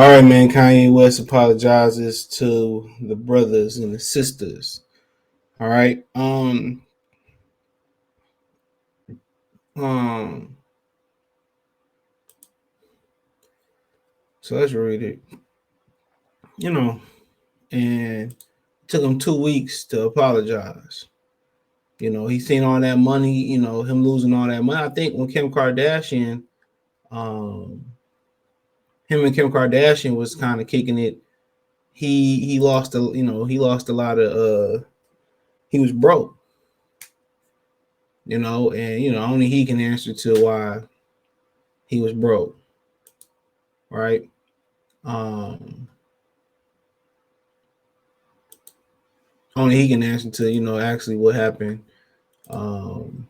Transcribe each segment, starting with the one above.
All right, man. Kanye West apologizes to the brothers and the sisters. All right. Um. So let's read it. You know, and it took him 2 weeks to apologize. He's seen all that money. Him losing all that money. I think when um, him and Kim Kardashian was kind of kicking it. He lost a he lost a lot of he was broke. And only he can answer to why he was broke, right? Um, Only he can answer to actually what happened. Um,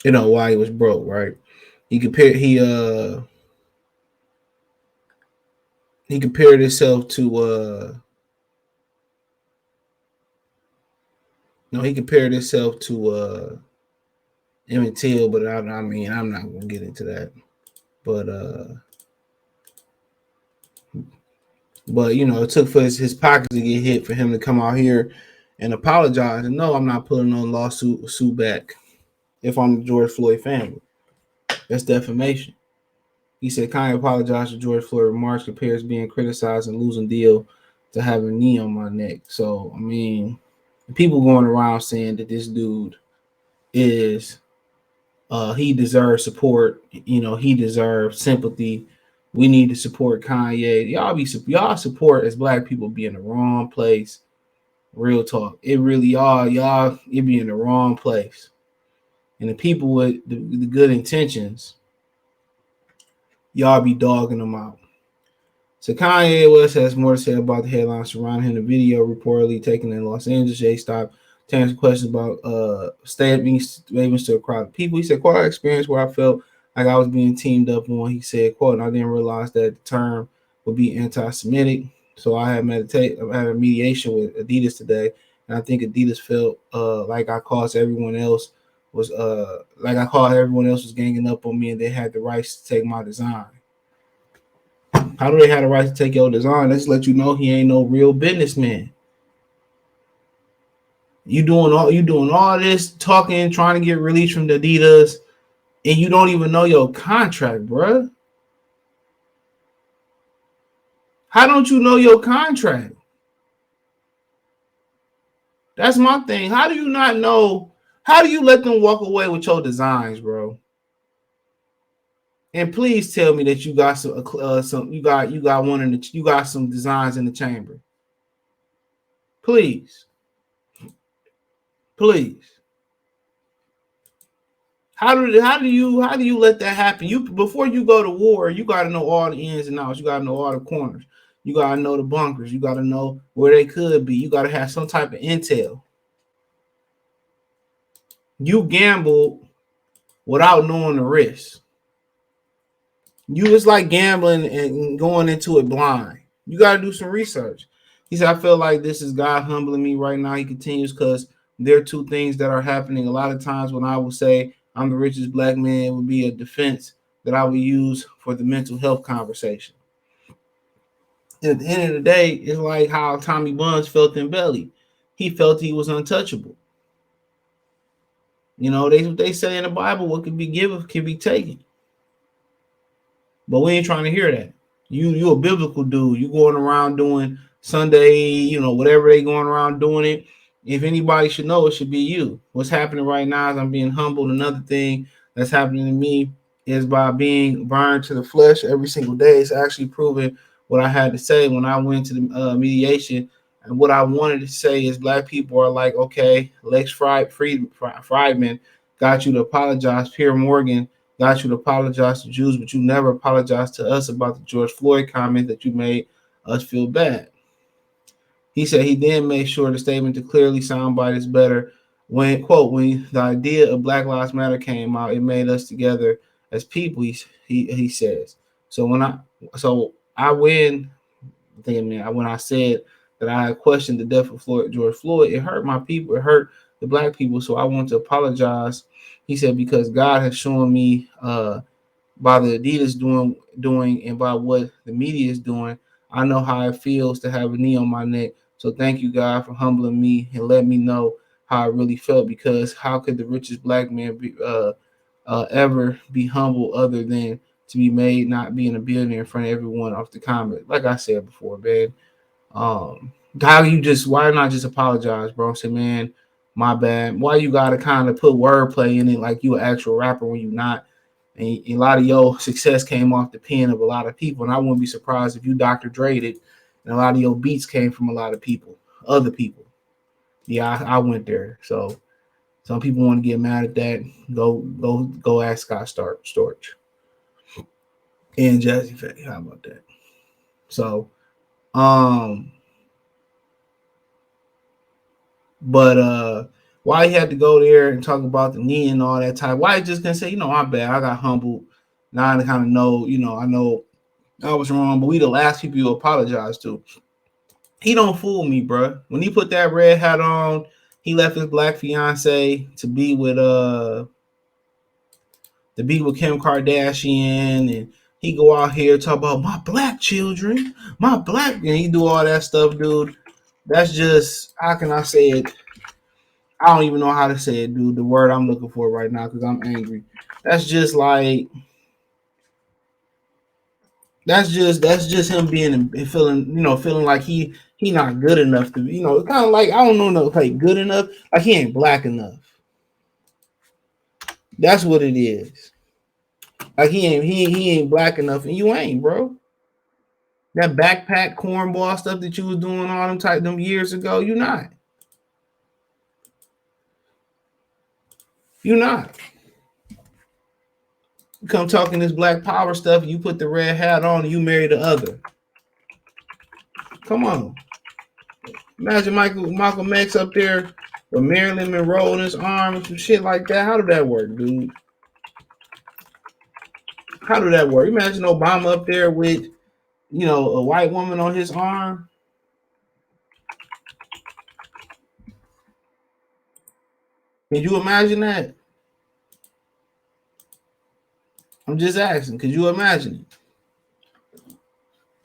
why he was broke, right? He compared he compared himself to he compared himself to Emmett Till, but I mean I'm not gonna get into that. But it took for his pockets to get hit for him to come out here and apologize. And no, I'm not pulling no lawsuit back if I'm the George Floyd family. That's defamation. He said Kanye apologized to George Floyd remarks, compares being criticized and losing deal to having a knee on my neck. So I mean, people going around saying that this dude is he deserves support. He deserves sympathy. We need to support Kanye. Y'all support as black people be in the wrong place. Real talk. It really y'all it be in the wrong place. And the people with the good intentions, y'all be dogging them out. So Kanye West has more to say about the headlines surrounding him. The video reportedly taken in Los Angeles. Jay stopped to answer questions about statements to a crowd of people. He said, quote, I experienced where I felt like I was being teamed up on. He said, quote, and I didn't realize that the term would be anti-Semitic. So I had a mediation with Adidas today, and I think Adidas felt like I caused everyone else was ganging up on me, and they had the rights to take my design. How do they have the right to take your design? Let's let you know he ain't no real businessman. You doing all this talking, trying to get released from the Adidas, and you don't even know your contract, bruh. How don't you know your contract? That's my thing. How do you not know? How do you let them walk away with your designs, bro? And please tell me that you got some you got one in the you got some designs in the chamber. Please. Please. How do you let that happen? You before you go to war, you got to know all the ins and outs. You got to know all the corners. You got to know the bunkers. You got to know where they could be. You got to have some type of intel. You gambled without knowing the risk. It's like gambling and going into it blind. You got to do some research. He said, I feel like this is God humbling me right now. He continues because there are two things that are happening. A lot of times when I will say I'm the richest black man, it would be a defense that I would use for the mental health conversation. And at the end of the day, it's like how Tommy Buns felt in Belly. He felt he was untouchable. They say in the Bible, what can be given can be taken. But we ain't trying to hear that. You a biblical dude. You going around doing Sunday, whatever they going around doing it. If anybody should know, it should be you. What's happening right now is I'm being humbled. Another thing that's happening to me is by being burned to the flesh every single day. It's actually proving what I had to say when I went to the mediation. And what I wanted to say is black people are like, okay, Lex Friedman got you to apologize. Pierre Morgan got you to apologize to Jews, but you never apologized to us about the George Floyd comment that you made us feel bad. He said he then made sure the statement to clearly soundbite is better. When the idea of Black Lives Matter came out, it made us together as people. He says. So when I said that I had questioned the death of George Floyd, it hurt my people. It hurt the black people. So I want to apologize. He said because God has shown me by the Adidas doing and by what the media is doing, I know how it feels to have a knee on my neck. So thank you, God, for humbling me and letting me know how I really felt. Because how could the richest black man ever be humble other than to be made not being a billionaire in front of everyone off the comment? Like I said before, man. How you just why not just apologize, bro? Say, man, my bad. Why you gotta kind of put wordplay in it like you an actual rapper when you not? And a lot of your success came off the pen of a lot of people, and I wouldn't be surprised if you Dr. Dre'd it, and a lot of your beats came from a lot of people, other people. Yeah, I went there. So some people want to get mad at that. Go ask Scott Storch and Jazzy Faye. How about that? So um But why he had to go there and talk about the knee and all that type? Why he just gonna say, my bad, I got humbled. Now I kind of know, I know I was wrong, but we the last people you apologize to. He don't fool me, bro. When he put that red hat on, he left his black fiance to be with Kim Kardashian, and he go out here talk about my black children, and he do all that stuff, dude. That's just, how can I say it? I don't even know how to say it, dude. The word I'm looking for right now because I'm angry. That's just like that's just him being feeling like he not good enough to be, kind of like, I don't know, like good enough, like he ain't black enough. That's what it is. Like he ain't black enough, and you ain't, bro. That backpack cornball stuff that you was doing all them years ago, you not. You not. You come talking this black power stuff, you put the red hat on, and you marry the other. Come on. Imagine Malcolm X up there with Marilyn Monroe in his arm and some shit like that. How did that work, dude? How did that work? Imagine Obama up there with, a white woman on his arm. Can you imagine that? I'm just asking. Could you imagine it?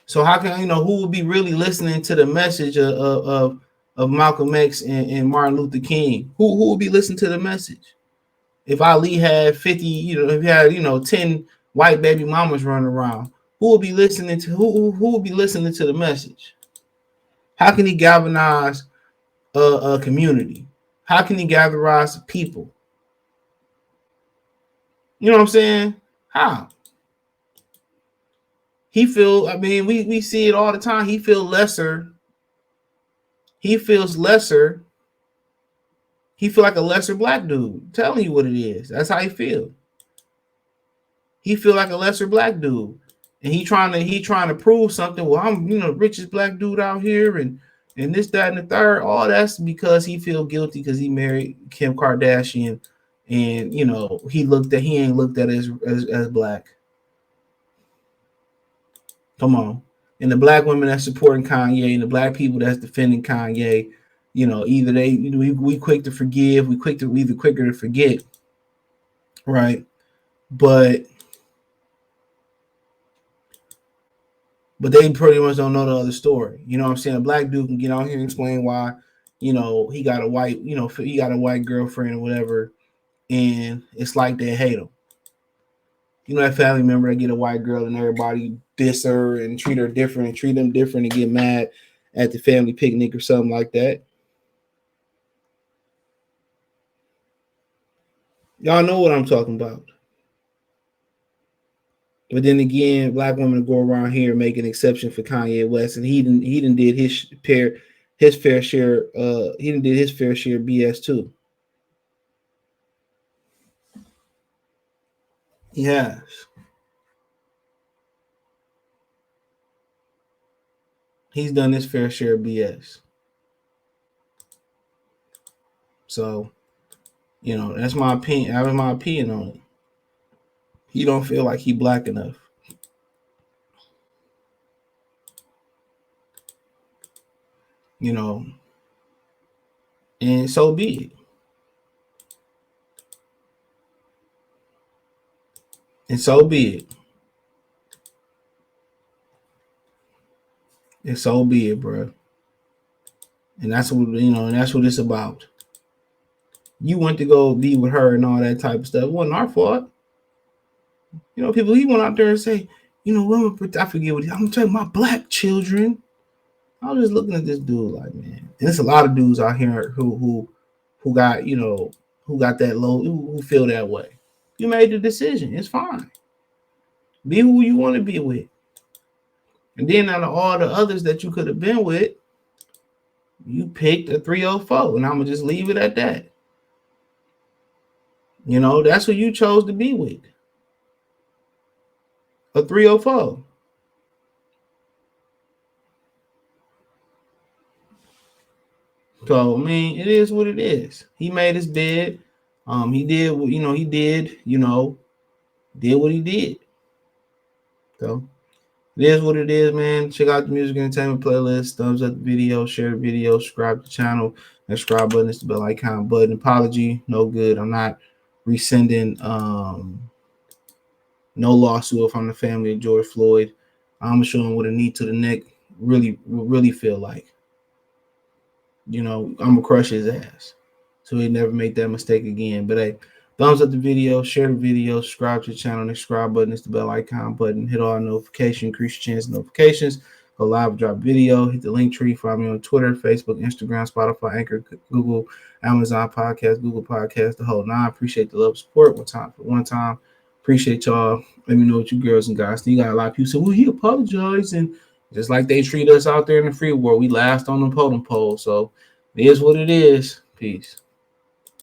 So how can who would be really listening to the message of Malcolm X and Martin Luther King? Who would be listening to the message? If Ali had 50, if he had 10 white baby mamas running around, who would be listening to who would be listening to the message? How can he galvanize a community? How can he galvanize people? You know what I'm saying? How? He feel, I mean, we see it all the time. He feels lesser. He feels lesser. He feel like a lesser black dude. I'm telling you what it is. That's how he feel. He feel like a lesser black dude, and he trying to prove something. Well, I'm the richest black dude out here, and this, that, and the third. All that's because he feel guilty because he married Kim Kardashian, and he ain't looked at as black. Come on, and the black women that's supporting Kanye and the black people that's defending Kanye, either we quick to forgive, we either quicker to forget, right? But they pretty much don't know the other story. You know what I'm saying? A black dude can get out here and explain why, he got a white girlfriend or whatever, and it's like they hate him. That family member that get a white girl and everybody diss her and treat her different and treat them different and get mad at the family picnic or something like that. Y'all know what I'm talking about. But then again, black women go around here and make an exception for Kanye West, and he didn't did his fair share. He didn't did his fair share of BS too. He has. He's done his fair share of BS. So that's my opinion. That was my opinion on it. He don't feel like he black enough. You know, and so be it. And so be it. And so be it, bro. And that's what and that's what it's about. You went to go be with her and all that type of stuff. It wasn't our fault. People he went out there and say, I forget what I'm gonna tell my black children. I was just looking at this dude like, man, and there's a lot of dudes out here who got who got that low, who feel that way. You made the decision. It's fine. Be who you want to be with. And then out of all the others that you could have been with, you picked a 304, and I'm gonna just leave it at that. That's who you chose to be with. A 304. So I mean, it is what it is. He made his bed. He did what he did. Did what he did. So it is what it is, man. Check out the music entertainment playlist. Thumbs up the video, share the video, subscribe to the channel. That subscribe button is the bell icon button. Apology, no good. I'm not rescinding no lawsuit from the family of George Floyd. I'm showing what a knee to the neck really feel like. I'm gonna crush his ass, so he never make that mistake again. But hey, thumbs up the video, share the video, subscribe to the channel. The subscribe button is the bell icon button. Hit all notifications, increase your chance of notifications. Go live, drop video. Hit the link tree. Follow me on Twitter, Facebook, Instagram, Spotify, Anchor, Google, Amazon Podcast, Google Podcast, the whole nine. Appreciate the love, support. One time. Appreciate y'all. Let me know what you girls and guys think. You got a lot of people say, well, he apologized, and just like they treat us out there in the free world, we last on the totem pole. So it is what it is. Peace.